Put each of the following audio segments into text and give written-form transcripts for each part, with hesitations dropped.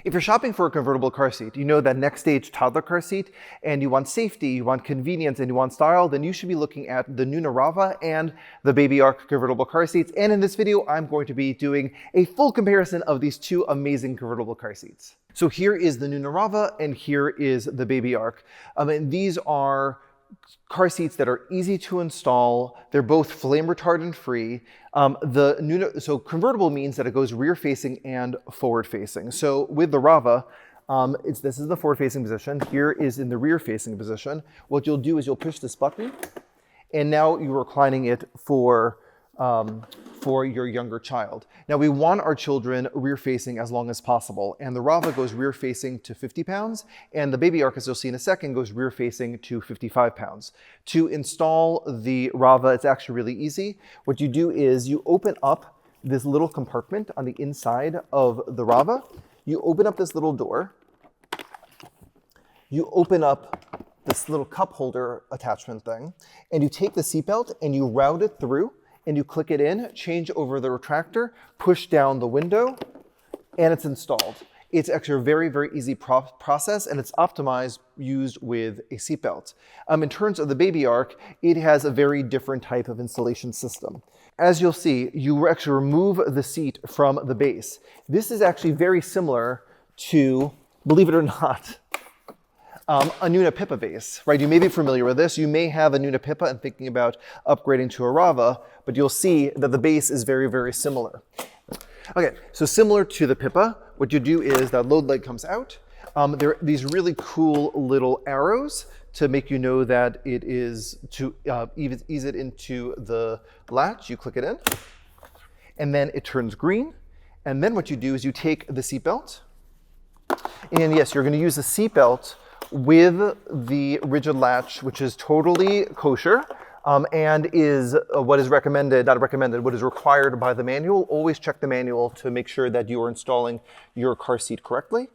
If you're shopping for a convertible car seat, you know that next stage toddler car seat, and you want safety, you want convenience, and you want style, then you should be looking at the NUNA RAVA and the Babyark convertible car seats. And in this video, I'm going to be doing a full comparison of these two amazing convertible car seats. So here is the NUNA RAVA and here is the Babyark. And these are car seats that are easy to install. They're both flame retardant free. So convertible means that it goes rear facing and forward facing. So with the RAVA, this is the forward facing position. Here is in the rear facing position. What you'll do is you'll push this button and now you're reclining it for your younger child. Now we want our children rear facing as long as possible, and the RAVA goes rear facing to 50 pounds, and the Babyark, as you'll see in a second, goes rear facing to 55 pounds. To install the RAVA, it's actually really easy. What you do is you open up this little compartment on the inside of the RAVA. You open up this little door. You open up this little cup holder attachment thing, and you take the seatbelt and you route it through, and you click it in, change over the retractor, push down the window, and it's installed. It's actually a very, very easy process, and it's optimized used with a seatbelt. In terms of the Babyark, it has a very different type of installation system. As you'll see, you actually remove the seat from the base. This is actually very similar to, believe it or not, a NUNA Pippa base, right? You may be familiar with this. You may have a NUNA Pippa and thinking about upgrading to a RAVA, but you'll see that the base is very, very similar. Okay, so similar to the Pippa, what you do is that load leg comes out. There are these really cool little arrows to make you know that it is to ease it into the latch. You click it in, and then it turns green. And then what you do is you take the seatbelt, and yes, you're going to use the seatbelt with the rigid latch, which is totally kosher and is what is recommended, not recommended, what is required by the manual. Always check the manual to make sure that you are installing your car seat correctly.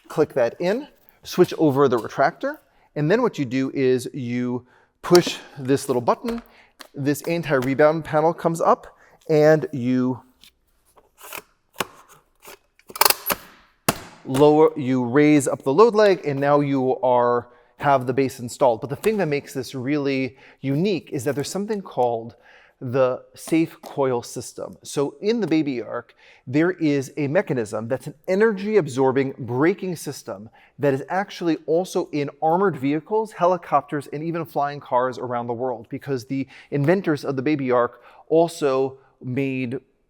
Click that in, switch over the retractor, and then what you do is you push this little button, this anti-rebound panel comes up, and you raise up the load leg, and now you have the base installed. But the thing that makes this really unique is that there's something called the SafeCoil system. So in the Babyark, there is a mechanism that's an energy absorbing braking system that is actually also in armored vehicles, helicopters, and even flying cars around the world, because the inventors of the Babyark also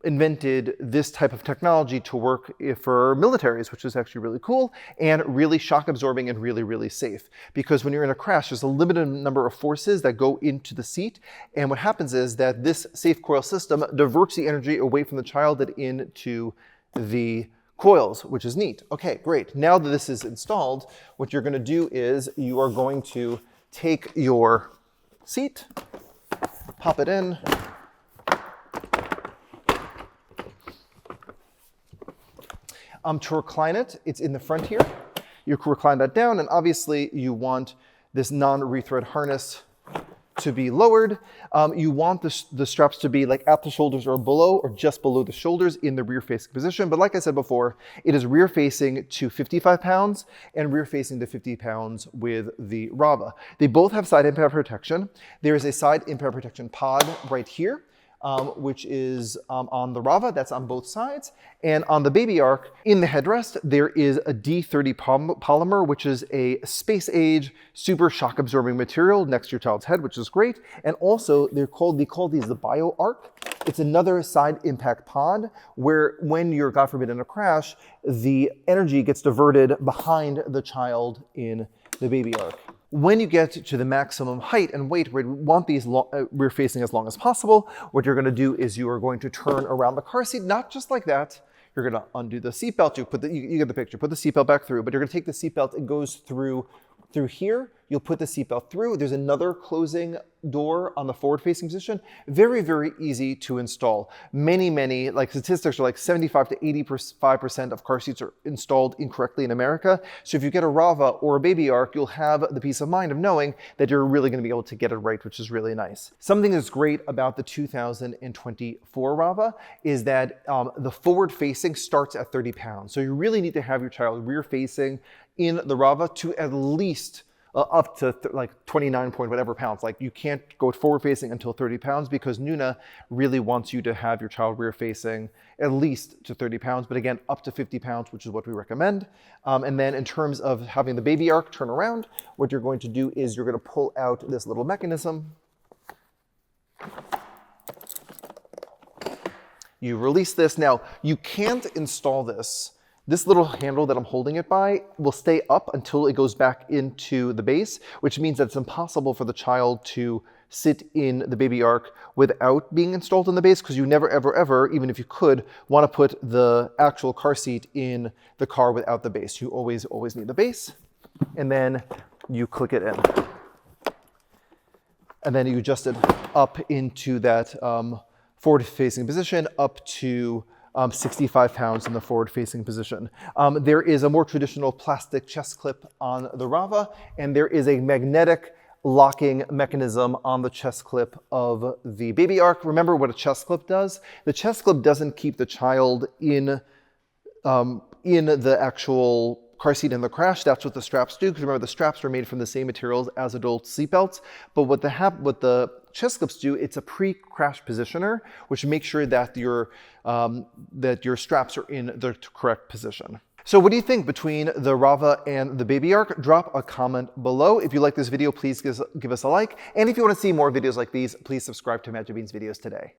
invented this type of technology to work for militaries, which is actually really cool and really shock absorbing and really, really safe. Because when you're in a crash, there's a limited number of forces that go into the seat. And what happens is that this SafeCoil system diverts the energy away from the child and into the coils, which is neat. Okay, great. Now that this is installed, what you're going to do is you are going to take your seat, pop it in, to recline it, it's in the front here. You can recline that down, and obviously you want this non-rethread harness to be lowered. You want the straps to be like at the shoulders or below, or just below the shoulders in the rear facing position. But like I said before, it is rear facing to 55 pounds and rear facing to 50 pounds with the RAVA. They both have side impact protection. There is a side impact protection pod right here, which is on the RAVA, that's on both sides. And on the Babyark, in the headrest, there is a D30 polymer, which is a space age, super shock absorbing material next to your child's head, which is great. And also we call these the Babyark. It's another side impact pod where when you're, God forbid, in a crash, the energy gets diverted behind the child in the Babyark. When you get to the maximum height and weight where you want these rear facing as long as possible, what you're going to do is you are going to turn around the car seat, not just like that. You're going to undo the seatbelt. You get the picture. Put the seatbelt back through, but you're going to take the seatbelt. It goes through here You'll put the seatbelt through. There's another closing door on the forward-facing position. Very, very easy to install. Many, like statistics are like 75 to 85% of car seats are installed incorrectly in America. So if you get a Rava or a Babyark, you'll have the peace of mind of knowing that you're really going to be able to get it right, which is really nice. Something that's great about the 2024 Rava is that the forward-facing starts at 30 pounds. So you really need to have your child rear-facing in the Rava to at least up to like 29 point whatever pounds. Like you can't go forward facing until 30 pounds because NUNA really wants you to have your child rear facing at least to 30 pounds, but again, up to 50 pounds, which is what we recommend. And then in terms of having the Babyark turn around, what you're going to do is you're going to pull out this little mechanism. You release this. Now, you can't install this. This little handle that I'm holding it by will stay up until it goes back into the base, which means that it's impossible for the child to sit in the Babyark without being installed in the base, because you never, ever, even if you could, want to put the actual car seat in the car without the base. You always need the base, and then you click it in. And then you adjust it up into that forward-facing position up to 65 pounds in the forward-facing position. There is a more traditional plastic chest clip on the Rava, and there is a magnetic locking mechanism on the chest clip of the Babyark. Remember what a chest clip does? The chest clip doesn't keep the child in the actual car seat in the crash. That's what the straps do, because remember the straps are made from the same materials as adult seatbelts. But what the chest clips do, it's a pre-crash positioner, which makes sure that your straps are in the correct position. So what do you think between the Rava and the Babyark? Drop a comment below. If you like this video, please give us a like. And if you want to see more videos like these, please subscribe to Magic Beans videos today.